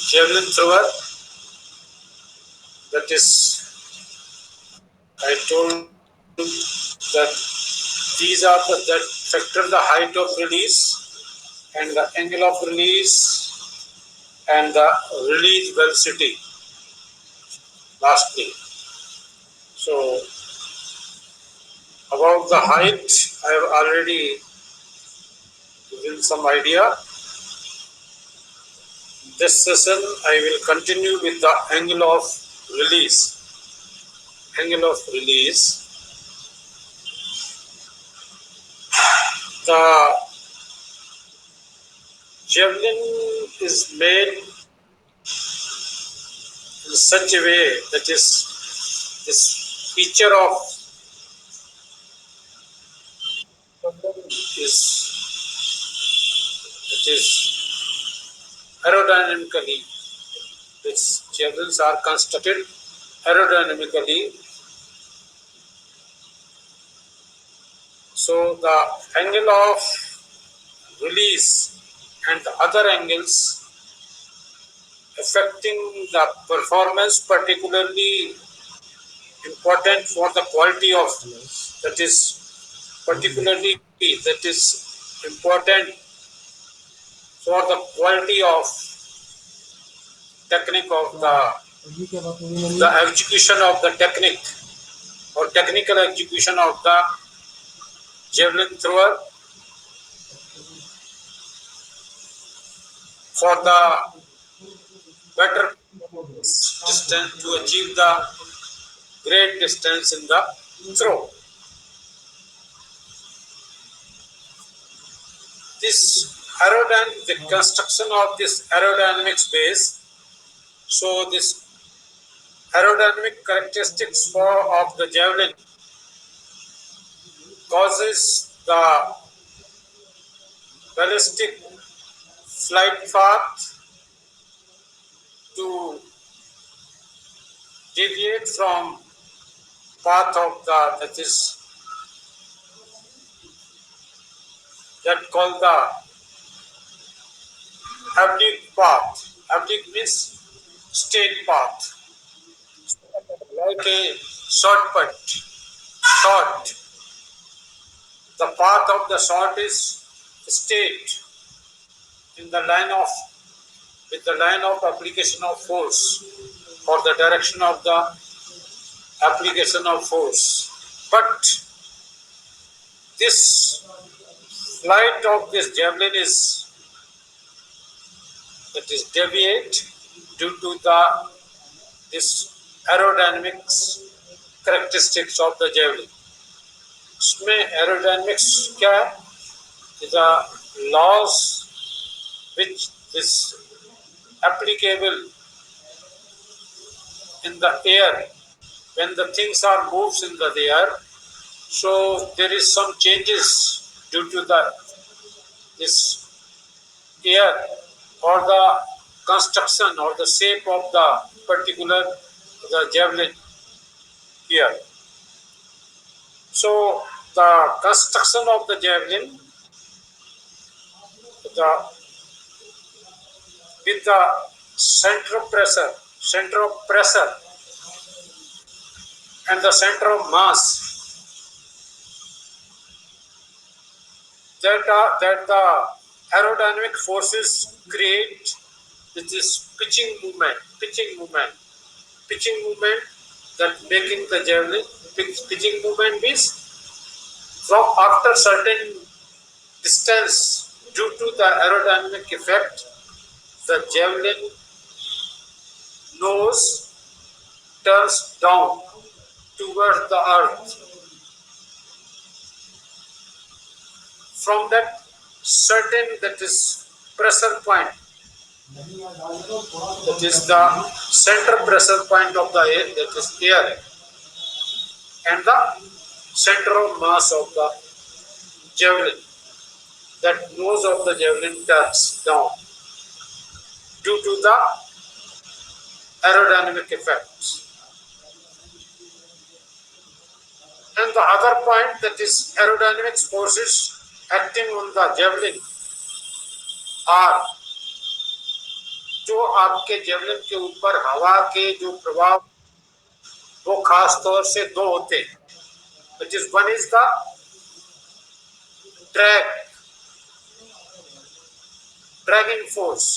javelin thrower, that is, I told that these are that factor the height of release and the angle of release and the release velocity lastly. So about the height, I have already given some idea. This session I will continue with the angle of release. Angle of release. The javelin is made in such a way that is this feature of is it is aerodynamically. Its javelins are constructed aerodynamically. So the angle of release and the other angles affecting the performance, particularly important for the quality of, that is particularly that is important for the quality of technique of the execution of the technique or technical execution of the javelin thrower for the better distance to achieve the great distance in the throw. The construction of this aerodynamic space. So this aerodynamic characteristics of the javelin causes the ballistic flight path to deviate from path of the, that is that called the oblique path. Oblique means straight path, like a shortcut. Short. The path of the shot is straight in the line of with the line of application of force or the direction of the application of force. But this flight of this javelin is that is deviate due to the this aerodynamics characteristics of the javelin. इसमें aerodynamics क्या है? The laws which is applicable in the air when the things are moves in the air. So there is some changes due to the this air or the construction or the shape of the particular the javelin here. So the construction of the javelin with the center of pressure and the center of mass that the aerodynamic forces create with this pitching movement that making the javelin. Pitching movement means from after certain distance due to the aerodynamic effect, the javelin nose turns down towards the earth. From that certain, that is pressure point, that is the center pressure point of the air, that is air, and the center of mass of the javelin, that nose of the javelin turns down due to the aerodynamic effects. And the other point, that is aerodynamic forces acting on the javelin, are जो आपके javelin के ऊपर हवा के जो प्रभाव, वो खास तौर से दो होते हैं. Which is one is the drag, dragging force,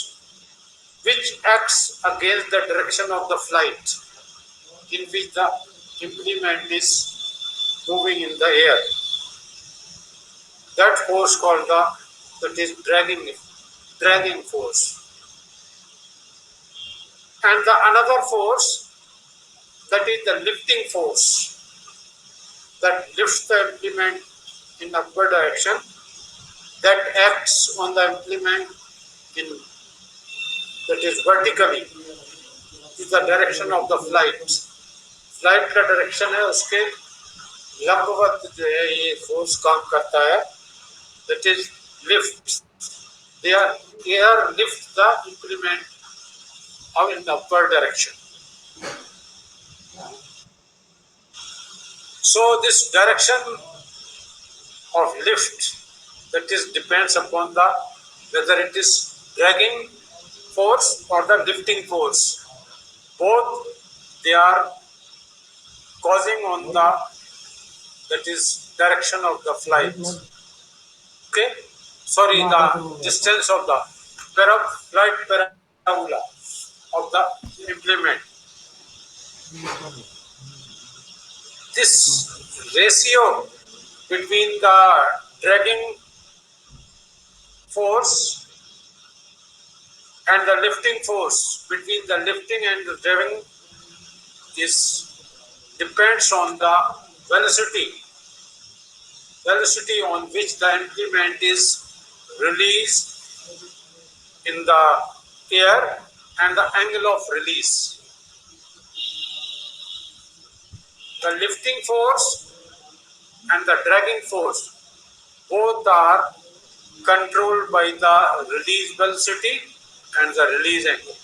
which acts against the direction of the flight in which the implement is moving in the air. That force called that is dragging force. And the another force, that is the lifting force, that lifts the implement in upward direction, that acts on the implement in, that is vertically, is the direction of the flight. Flight का direction है, उसके लंबवत जो है ये force काम करता है. That is lift, they are air lift the implement out in the upward direction. So this direction of lift, that is depends upon the whether it is dragging force or the lifting force. Both they are causing on the, that is direction of the flight. Okay, sorry, the distance of the flight parabola of the implement. This ratio between the dragging force and the lifting force, between the lifting and the dragging, is depends on the velocity on which the implement is released in the air and the angle of release. The lifting force and the dragging force both are controlled by the release velocity and the release angle.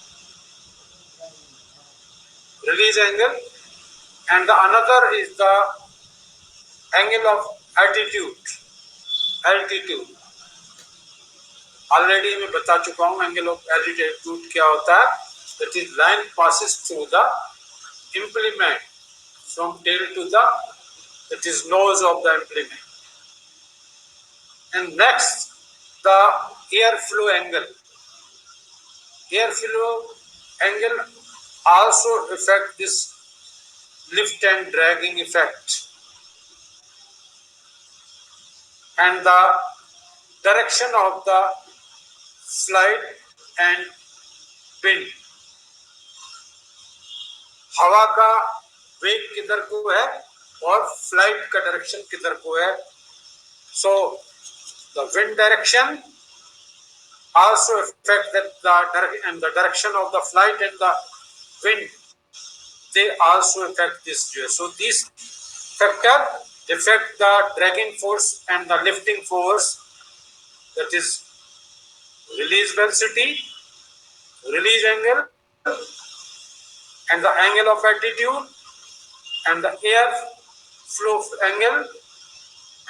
Release angle, and the another is the angle of altitude. Already मैं बता चुका हूँ angle of altitude क्या होता है. That is line passes through the implement from tail to the, that is nose of the implement. And next, the airflow angle. Airflow angle also affect this lift and dragging effect. And the direction of the flight and wind. हवा का वेग किधर को है और flight का direction किधर को है. So the wind direction also affect the direction of the flight and the wind, they also affect this. So these factor affect the dragging force and the lifting force, that is release velocity, release angle, and the angle of altitude, and the air flow angle,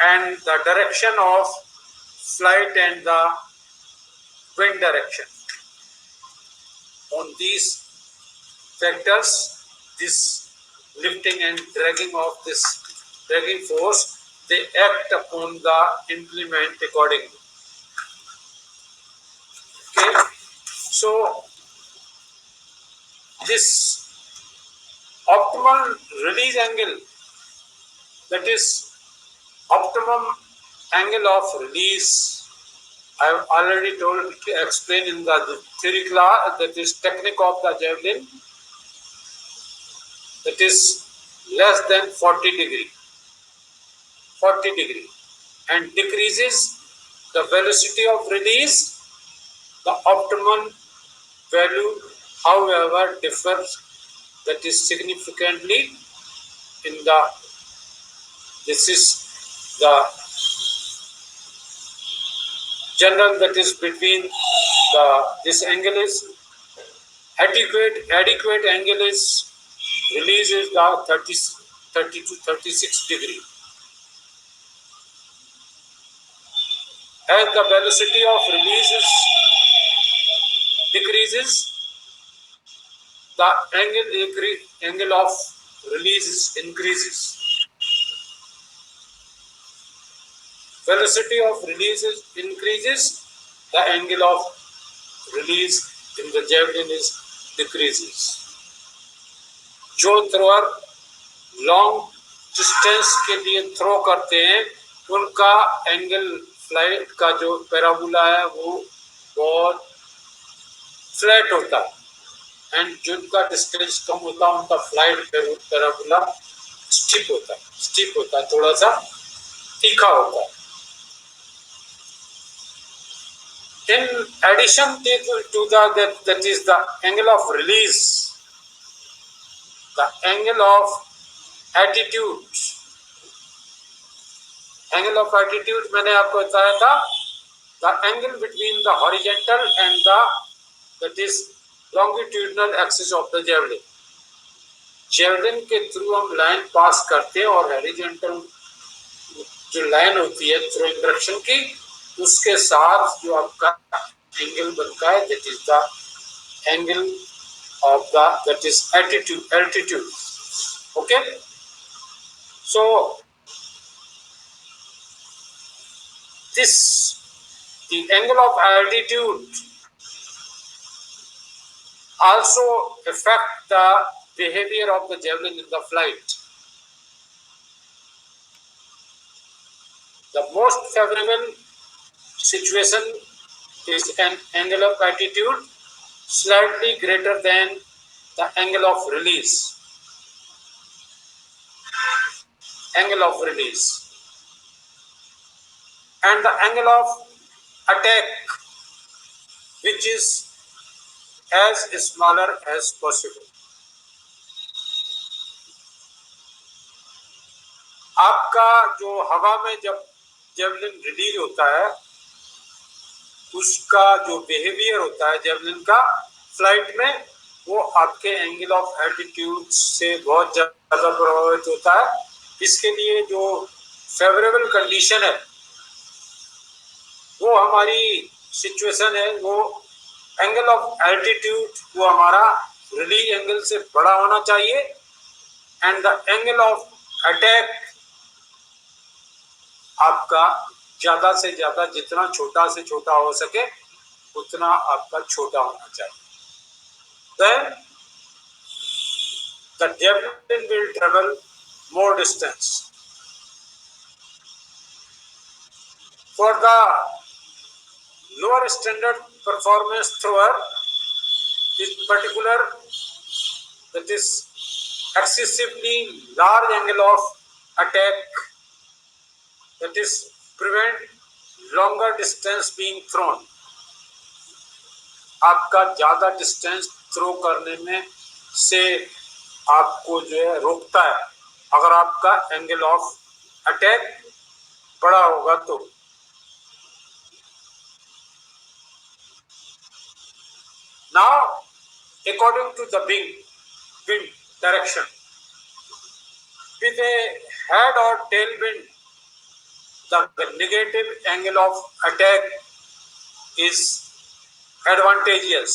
and the direction of flight and the wind direction. On these factors, this lifting and dragging of this dragging force, they act upon the implement accordingly. Okay, so this optimal release angle, that is optimum angle of release, I have already explained in the theory class, that is technique of the javelin, that is less than 40 degree, and decreases the velocity of release. The optimum value, however, differs, that is significantly in the, this is the general, that is between the, this angle is adequate angle is release is the 30 to 36 degree. As the velocity of release decreases, the angle of release increases. Velocity of release increases, the angle of release in the javelin is decreases. जो thrower long distance के लिए throw करते हैं उनका angle flight का जो parabola है वो बहुत फ्लैट होता है एंड जिनका डिस्टेंस कम होता है उनका फ्लाइट पैराबोला स्टिप होता है थोड़ा सा तीखा होता है. In addition to that is the angle of release, the angle of attitude. Angle of attitude मैंने आपको बताया था, the angle between the horizontal and that is longitudinal axis of the javelin. Javelin के थ्रू हम line पास करते हैं और horizontal जो लाइन होती है थ्रो डायरेक्शन की उसके साथ जो आपका एंगल बनता है that is the angle of that is altitude. Okay, so the angle of altitude also affect the behavior of the javelin in the flight. The most favorable situation is an angle of attitude slightly greater than the angle of release. Angle of release and the angle of attack, which is as smaller as possible. आपका जो हवा में जब javelin release होता है उसका जो behaviour होता है जेवलिन का फ्लाइट में वो आपके एंगल ऑफ एल्टीट्यूड से बहुत ज्यादा प्रभावित होता है. इसके लिए जो फेवरेबल कंडीशन है वो हमारी सिचुएशन है वो एंगल ऑफ एल्टीट्यूड वो हमारा रिलीज एंगल से बड़ा होना चाहिए and the angle of attack आपका ज्यादा से ज्यादा जितना छोटा से छोटा हो सके उतना आपका छोटा होना चाहिए. Then the javelin will travel more distance. For the lower standard performance thrower, this particular that is excessively large angle of attack that is prevent longer distance being thrown. आपका ज्यादा डिस्टेंस थ्रो करने में से आपको जो है रोकता है अगर आपका एंगल ऑफ अटैक बड़ा होगा तो. Now, according to the wind direction, with a head or tailwind, the negative angle of attack is advantageous.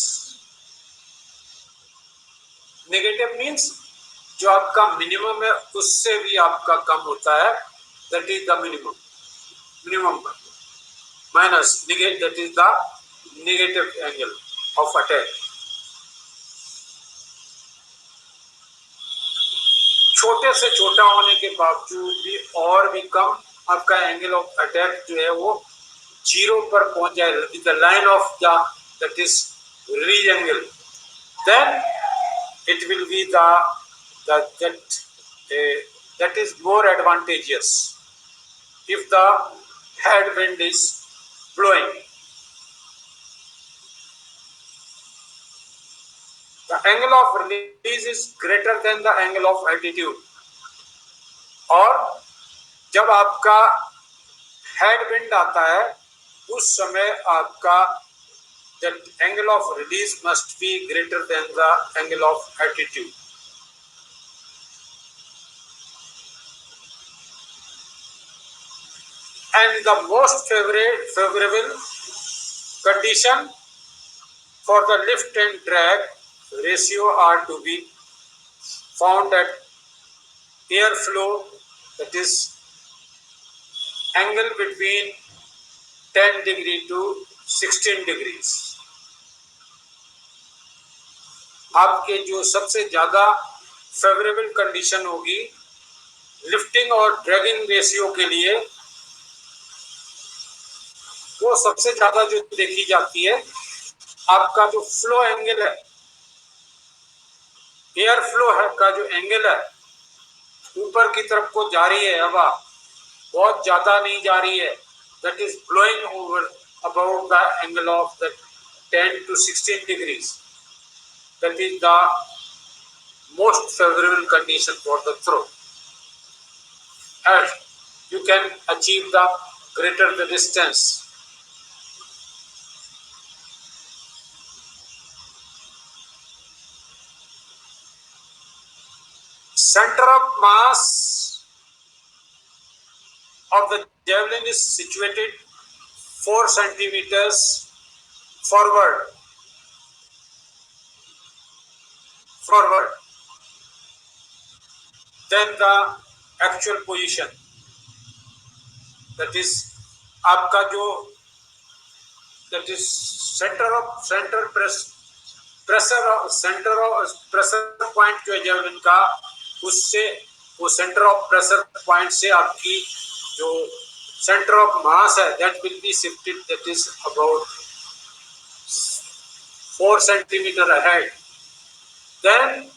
Negative means जो आपका मिनिमम है उससे भी आपका कम होता है, that is the minimum minus negative, that is the negative angle of attack. छोटे से छोटा होने के बावजूद भी और भी कम आपका एंगल ऑफ अटैक जो है वो जीरो पर पहुंच जाए the line of the that is release angle, then it will be that is more advantageous if the headwind is blowing. The angle of release is greater than the angle of altitude. और जब आपका headwind आता है उस समय आपका the angle of release must be greater than the angle of altitude. And the most favorable condition for the lift and drag ratio are to be found at airflow, that is angle between 10 degree to 16 degrees. आपके जो सबसे ज्यादा favourable condition होगी lifting और dragging ratio के लिए, वो सबसे ज्यादा जो देखी जाती है, आपका जो फ्लो एंगल है, एयर फ्लो है का जो एंगल है, ऊपर की तरफ को जा रही है हवा, बहुत ज्यादा नहीं जा रही है, that is blowing over about the angle of the 10 to 16 degrees. That is the most favorable condition for the throw. And you can achieve the greater the distance. Center of mass of the javelin is situated 4 centimeters forward. Then the actual position. That is आपका जो that is center point जो है javelin का, उससे वो center of pressure point से आपकी जो center of mass है, that will be shifted, that is about 4 centimeter ahead. Then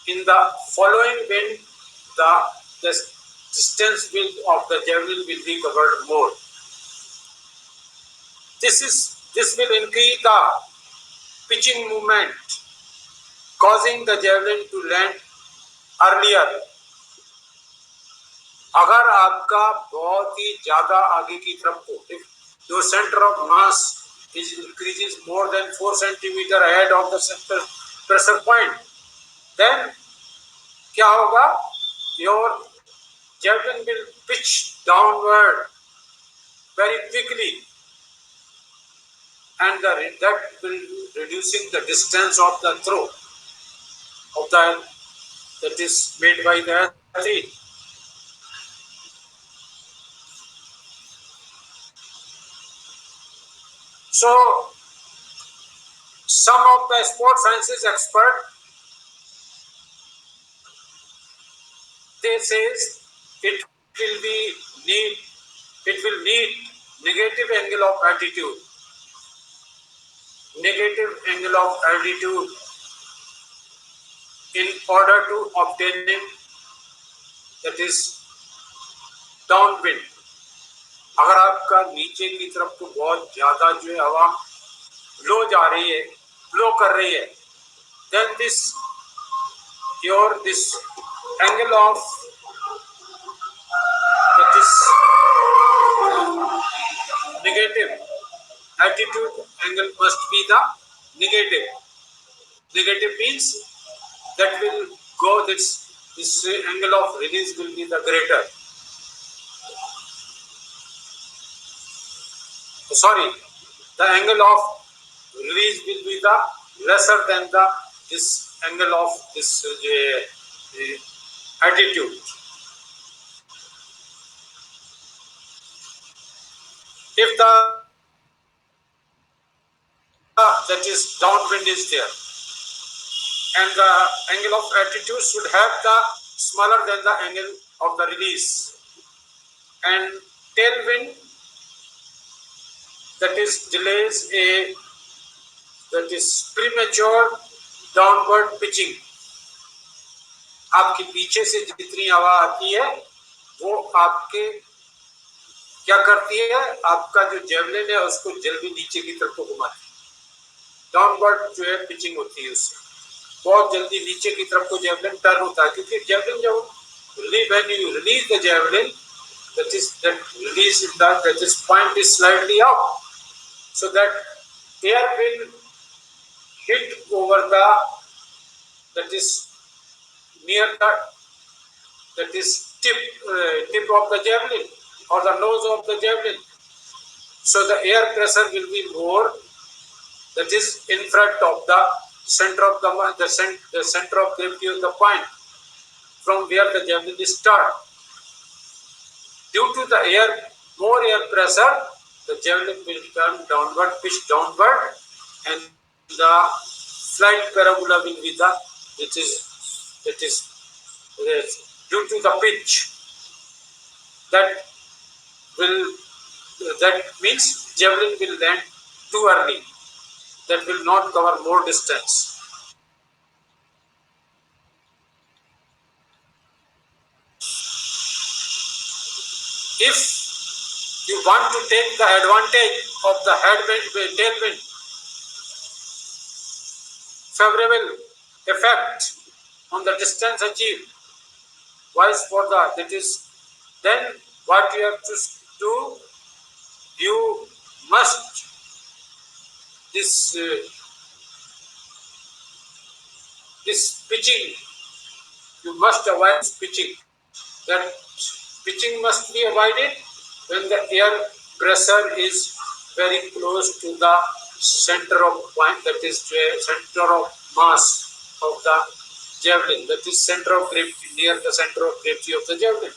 in the following wind, the distance of the javelin will be covered more. This will increase the pitching movement, causing the javelin to land earlier. अगर आपका बहुत ही ज्यादा आगे की तरफ को, if your center of mass increases more than 4 centimeter ahead of the center pressure point, then क्या होगा? Your javelin will pitch downward very quickly, and that will reducing the distance of the throw of the that is made by the athlete. So some of the sport sciences expert, they says it will need negative angle of altitude in order to obtain that is downwind. अगर आपका नीचे की तरफ को बहुत ज्यादा जो है हवा लो जा रही है, लो कर रही है, then this angle of that is negative altitude angle must be the negative. Negative means that will go, this angle of release will be the greater. Sorry, the angle of release will be the lesser than this angle of this altitude. If that is downwind is there, and the angle of altitude should have the smaller than the angle of the release, and tailwind that is delays that is premature downward pitching. आपके पीछे से जितनी हवा आती है वो आपके क्या करती है, आपका जो जेवलिन है उसको जल्दी नीचे की तरफ को घुमाती है. डाउनवर्ड जो है पिचिंग होती है, उससे बहुत जल्दी नीचे की तरफ को जेवलिन टर्न होता है, क्योंकि जेवलिन जब when you release the javelin, that release in that is point is slightly up, so that air will hit over that is near that is tip of the javelin or the nose of the javelin, so the air pressure will be more that is in front of the center of the center of gravity of the point from where the javelin is start. Due to the more air pressure, the javelin will turn downward, pitch downward, and the flight parabola will be the it is due to the pitch that will that means javelin will land too early. That will not cover more distance. If you want to take the advantage of the tailwind favorable effect on the distance achieved, vice for that is then what you have to do, you must this this pitching, you must avoid pitching. That pitching must be avoided when the air pressure is very close to the center of point, that is center of mass of the javelin, that is center of gravity, near the center of gravity of the javelin.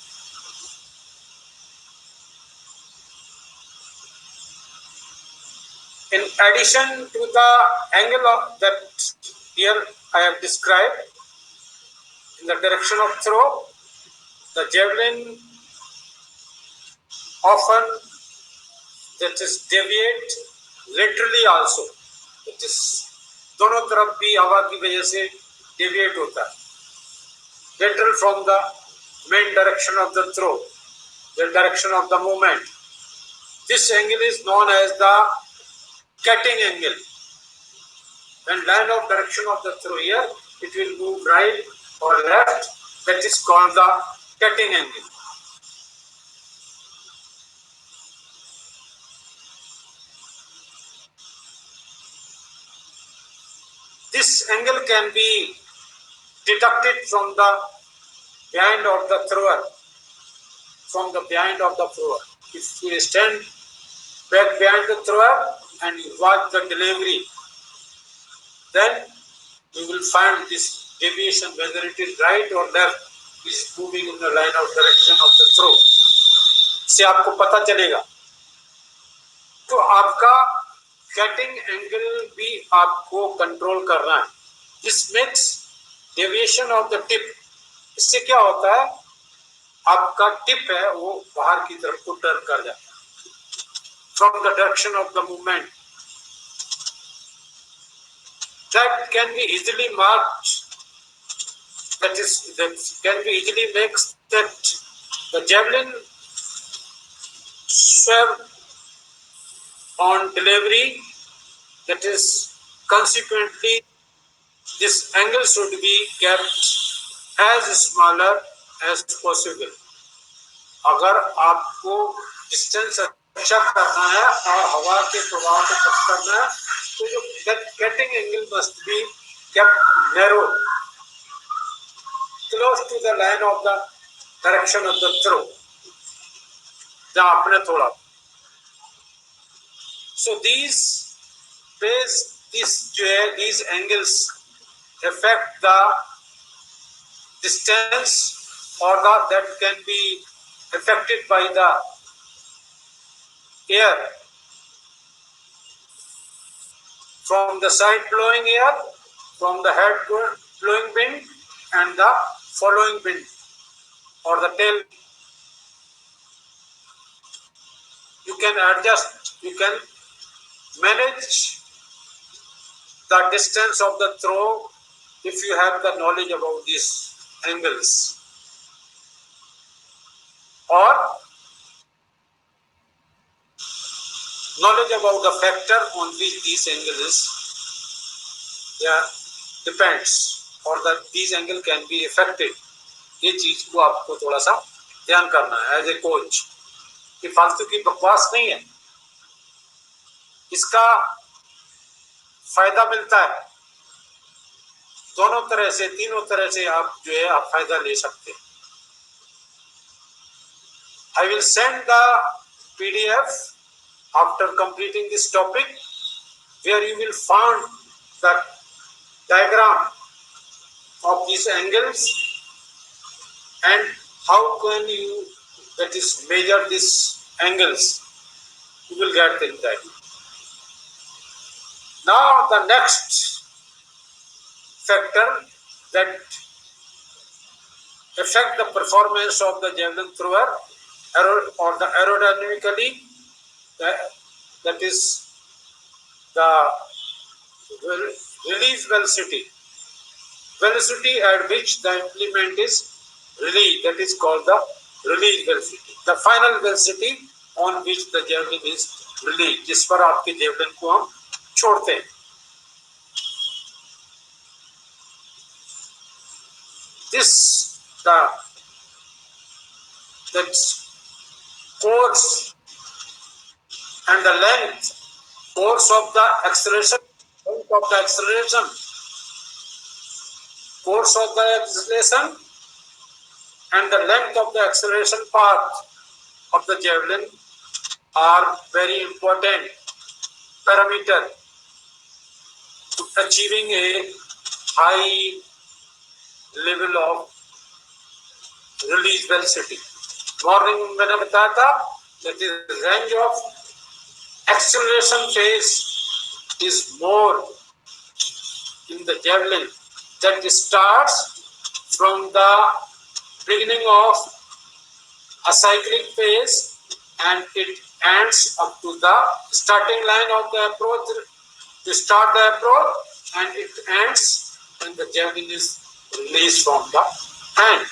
In addition to the angle that here I have described in the direction of throw, the javelin often that is deviate laterally also. It is दोनों तरफ भी हवा की वजह से deviate होता है. Lateral from the main direction of the throw, the direction of the movement. This angle is known as the cutting angle. When line of direction of the throw here, it will move right or left. That is called the cutting angle. This angle can be deducted from the behind of the thrower. From the behind of the thrower. If you stand back behind the thrower and you watch the delivery, then you will find this deviation, whether it is right or left, is moving in the line of direction of the throw. इससे आपको पता चलेगा. तो आपका cutting angle भी आपको control करना है. This makes deviation of the tip. इससे क्या होता है, आपका टिप है वो बाहर की तरफ को टर्न कर जाता है from the direction of the movement. That can be easily marked, that can be easily makes that the javelin swerve on delivery, that is consequently this angle should be kept as smaller as possible. अगर आपको distance अच्छा करना है और हवा के प्रभाव को कम करना है, तो जो cutting angle must be kept narrow, close to the line of the direction of the throw, जहां आपने थोड़ा. सो these angles affect the distance or that can be affected by the air from the side blowing air, from the head blowing wind, and the following wind or the tail. You can adjust, you can manage the distance of the throw if you have the knowledge about these angles, or knowledge about the factor on which these angles depends, or that these angle can be affected. ये चीज को आपको थोड़ा सा ध्यान करना है as a coach. कि फालतू की बकवास नहीं है, इसका फायदा मिलता है दोनों तरह से, तीनों तरह से आप जो है आप फायदा ले सकते हैं. I will send the PDF after completing this topic where you will find the diagram of these angles and how can you that is measure these angles. You will get the idea. Now the next factor that affect the performance of the javelin thrower or the aerodynamically, that is the release velocity at which the implement is released, that is called the release velocity, the final velocity on which the javelin is released, जिस पर आपके javelin को हम छोड़ते हैं. This the that course and the course of the acceleration, length of the acceleration, course of the acceleration and the length of the acceleration path of the javelin are very important parameter to achieving a high level of release velocity. Morning में मैंने बताया था that the range of acceleration phase is more in the javelin that starts from the beginning of a cyclic phase and it ends up to the starting line of the approach, to start the approach, and it ends when the javelin is released from the hand.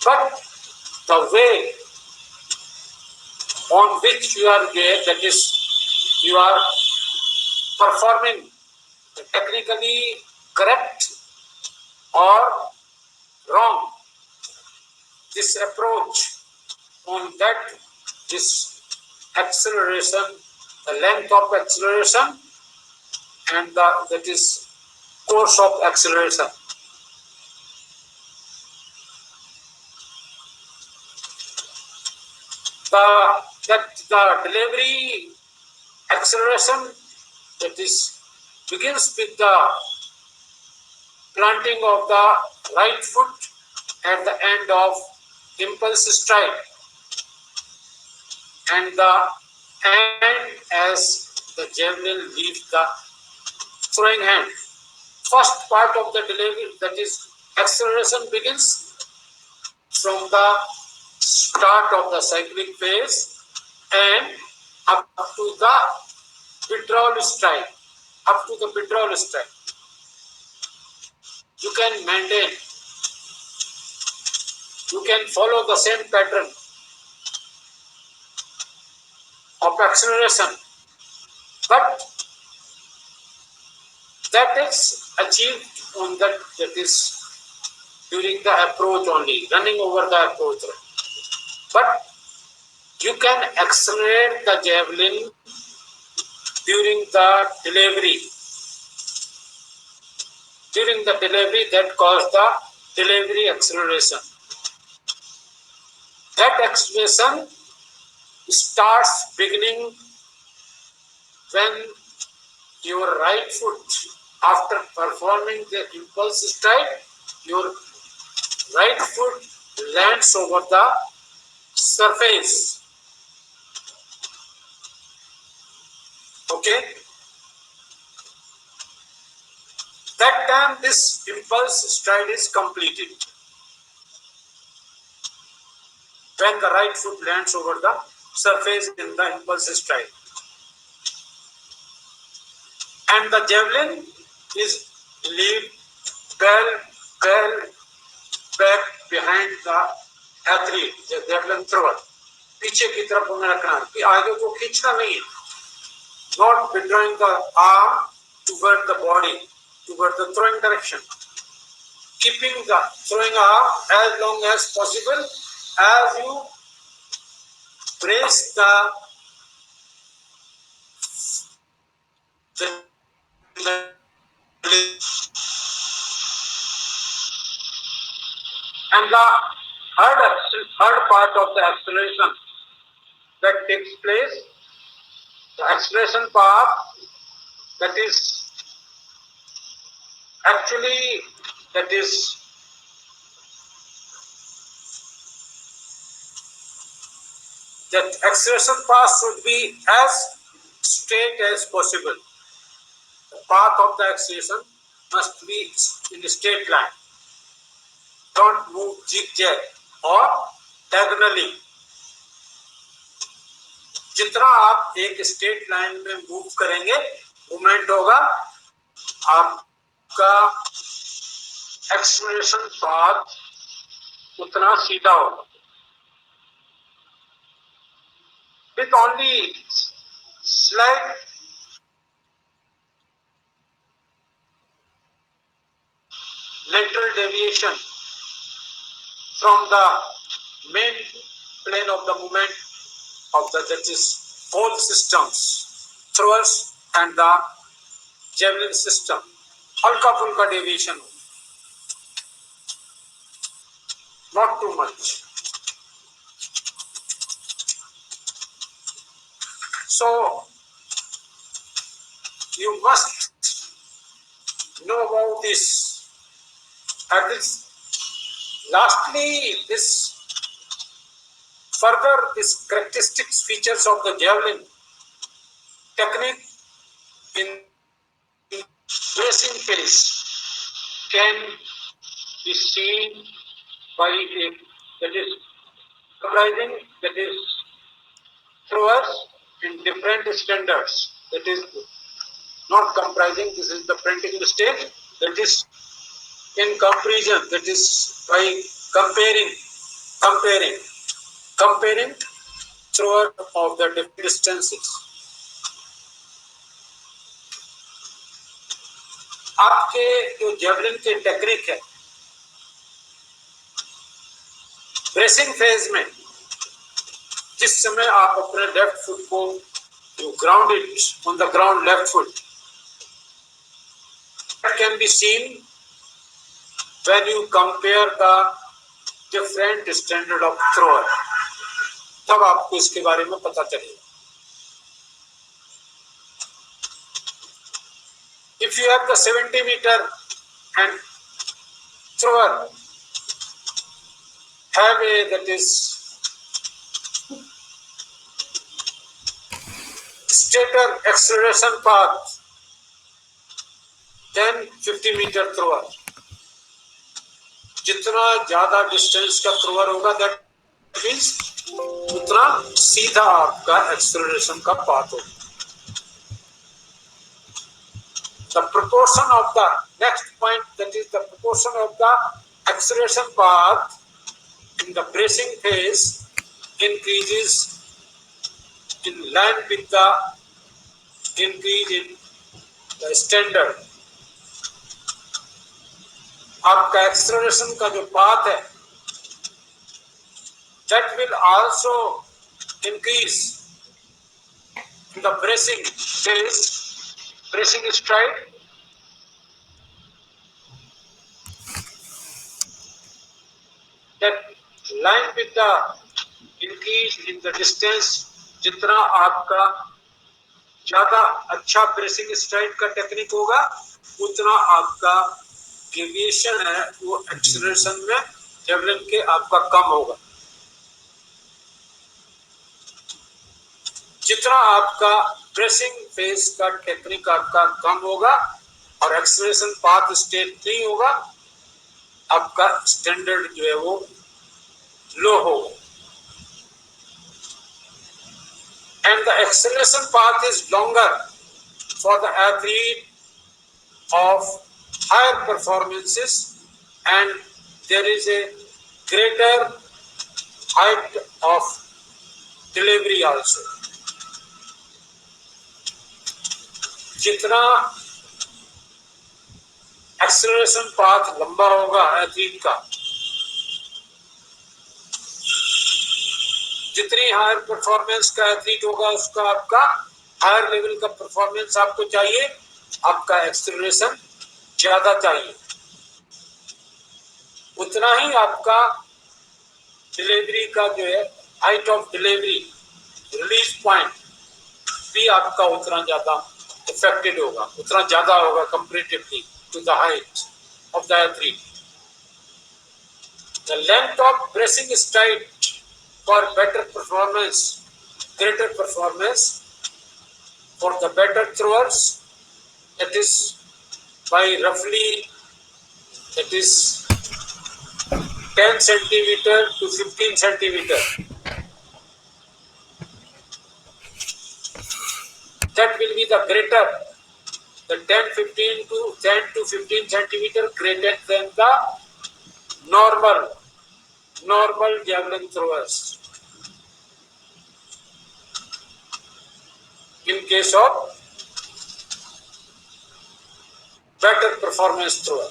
But the way on which you are there, that is, you are performing technically correct or wrong, this approach on that, this acceleration, the length of acceleration and that is course of acceleration. The delivery acceleration, that is begins with the planting of the right foot at the end of impulse strike and the end as the javelin leaves the throwing hand. First part of the delivery, that is acceleration, begins from the start of the cyclic phase and up to the withdrawal strike. Up to the withdrawal strike, you can maintain, you can follow the same pattern of acceleration, but that is achieved on that is during the approach only, running over the approach. But you can accelerate the javelin during the delivery. During the delivery, that caused the delivery acceleration. That acceleration starts beginning when your right foot, after performing the impulse strike, your right foot lands over the surface. Okay? That time this impulse stride is completed. When the right foot lands over the surface in the impulse stride. And the javelin is lead well back behind the athlete, the javelin thrower. पीछे की तरफ हमें रखना है, आगे को खींचना नहीं है. Not withdrawing the arm toward the body, toward the throwing direction. Keeping the throwing arm as long as possible as you brace the and the third part of the acceleration that takes place, the acceleration path that is actually that is that acceleration path should be as straight as possible. The path of the acceleration must be in a straight line. Don't move zigzag or diagonally. जितना आप एक straight line में move करेंगे, movement होगा, आपका acceleration path उतना सीधा होगा. With only slight lateral deviation from the main plane of the movement of the that is whole systems, throwers and the javelin system, हल्का फुल्का deviation, not too much. So you must know about this. And this, lastly, this further this characteristics features of the javelin technique in racing phase can be seen by a that is comprising that is throwers in different standards. That is not comprising. This is the practical stage. That is in comparison. That is by comparing thrower of the different distances. आपके जो javelin के technique है, bracing phase में जिस समय आप अपने left foot को you ground it on the ground left foot, that can be seen when you compare the different standard of thrower. तब आपको इसके बारे में पता चलेगा. If you have the 70-meter and thrower have a that is straighter acceleration path than 50-meter thrower, जितना ज्यादा distance का थ्रोवर होगा दैट मींस उतना सीधा आपका एक्सेलरेशन का पाथ होगा. The proportion of the next point, that is the proportion of the acceleration path in the bracing phase increases in line with the increase in the standard. आपका acceleration का जो path है that will also increase in the bracing phase, bracing stride. That line with the increase in the distance, जितना आपका ज्यादा अच्छा bracing STRIDE का technique होगा, उतना आपका डेविएशन है वो एक्सेलरेशन में जेवलिन के आपका कम होगा. जितना आपका ब्रेसिंग फेज का टेक्निक आपका कम होगा और एक्सेलरेशन पाथ स्टेट नहीं होगा, आपका स्टैंडर्ड जो है वो लो होगा. And the acceleration path is longer for the athlete of higher performances, and there is a greater height of delivery also. जितना एक्सेलरेशन पाथ लंबा होगा एथलीट का, जितनी हायर परफॉर्मेंस का एथलीट होगा उसका आपका हायर लेवल का परफॉर्मेंस आपको चाहिए, आपका एक्सेलरेशन ज्यादा चाहिए, उतना ही आपका डिलीवरी का जो है height of delivery release point भी आपका उतना ज्यादा इफेक्टेड होगा, उतना ज्यादा होगा comparatively to the height of the athlete. The length of bracing is tight for better performance, greater performance for the better throwers. That is by roughly, that is 10 centimeter to 15 centimeter. That will be the greater, the 10 to 15 centimeter greater than the normal javelin throwers. In case of better performance thrower,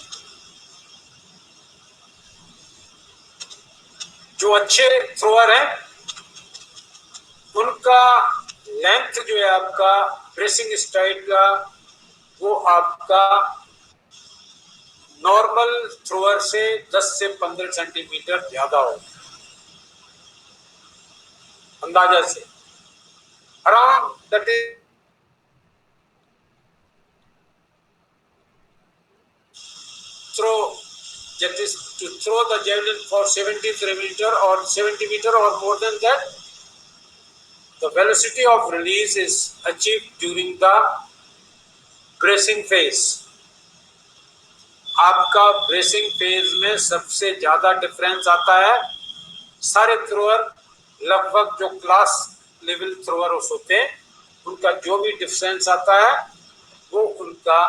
जो अच्छे thrower हैं उनका length जो है आपका bracing STRIDE का, वो आपका नॉर्मल थ्रोअर से 10 से 15 सेंटीमीटर ज्यादा होगा अंदाजा से. Around that is throw, that is to throw the javelin for 70 meter or 70 meter or more than that, the velocity of release is achieved during the bracing phase. आपका bracing phase में सबसे ज्यादा difference आता है. सारे thrower लगभग जो class level thrower होते हैं उनका जो भी डिफरेंस आता है वो उनका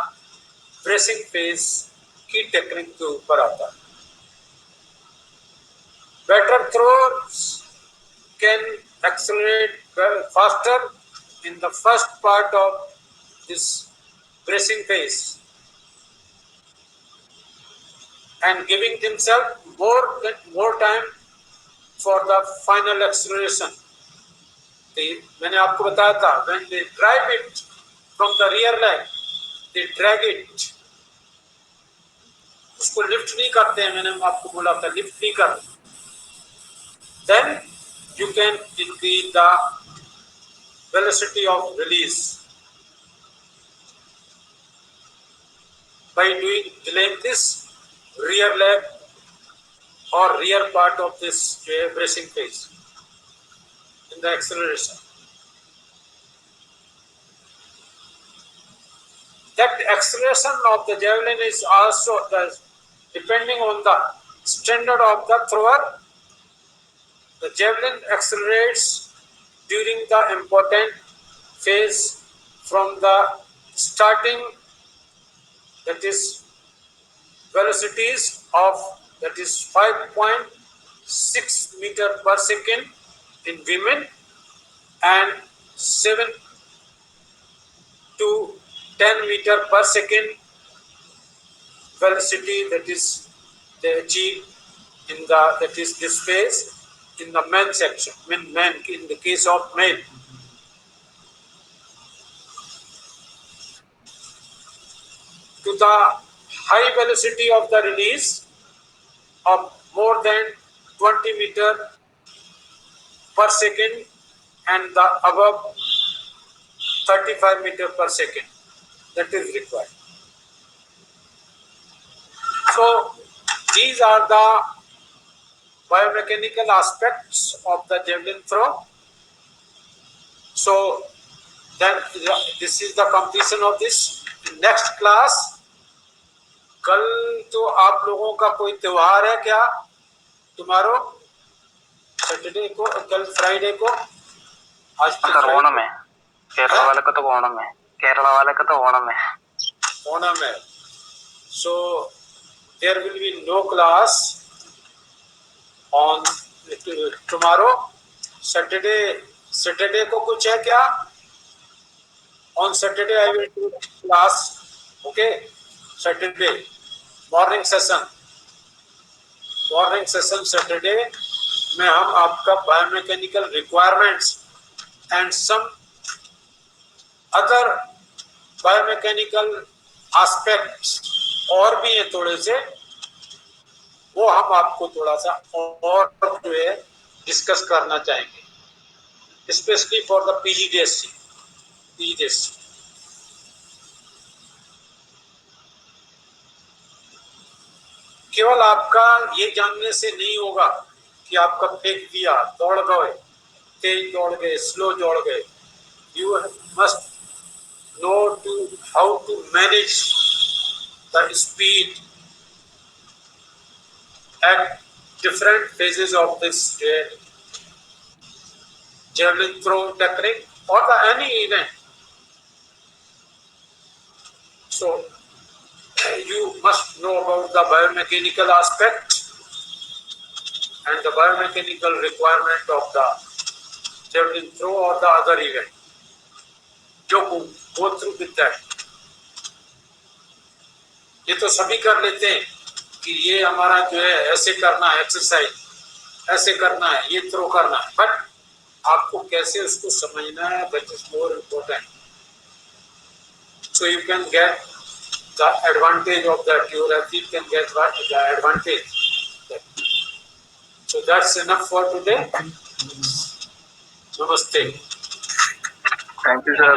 ब्रेसिंग फेज की टेक्निक के ऊपर आता है. Better throwers can accelerate faster in the first part of this bracing phase and giving themselves more time for the final acceleration. मैंने आपको बताया था, when they drive it from the rear leg, they drag it. उसको lift नहीं करते हैं, मैंने आपको बोला था लिफ्ट नहीं करते. Then you can increase the velocity of release by delaying this rear leg or rear part of this bracing phase in the acceleration. That acceleration of the javelin is also depending on the standard of the thrower. The javelin accelerates during the important phase from the starting, that is velocities of, that is 5.6 meter per second in women and 7 to 10 meter per second velocity, that is they achieve in the, that is this phase in the men section, men in the case of men. To the high velocity of the release of more than 20 meter per second and the above 35 meter per second, that is required. So these are the biomechanical aspects of the javelin throw. So then this is the completion of this. Next class, कल तो आप लोगों का कोई त्योहार है क्या? Tomorrow Saturday को, कल फ्राइडे को, आज तो ओणम है. केरला वाले का तो ओणम है. केरला वाले का तो ओणम है. ओणम है. So there will be no class on tomorrow. Saturday को कुछ है क्या? On Saturday I will do class. Okay, Saturday morning session Saturday में हम आपका biomechanical requirements and some other biomechanical aspects और भी हैं थोड़े से, वो हम आपको थोड़ा सा और जो है डिस्कस करना चाहेंगे. especially for the PGDSC. PGDSC. केवल आपका ये जानने से नहीं होगा कि आपका फेंक दिया, दौड़ गए, तेज दौड़ गए, स्लो दौड़ गए. You must know how to manage the speed at different phases of this javelin throw technique or any event. So you must know about the biomechanical aspect and the biomechanical requirement of the javelin throw or the other event. जो go through with that. ये तो सभी कर लेते हैं कि ये हमारा जो है ऐसे करना है एक्सरसाइज, ऐसे करना है, ये थ्रो करना है, बट आपको कैसे उसको समझना है, that is more important. So you can get the advantage of that, your athlete can get the advantage. So that's enough for today. Namaste. Thank you, sir.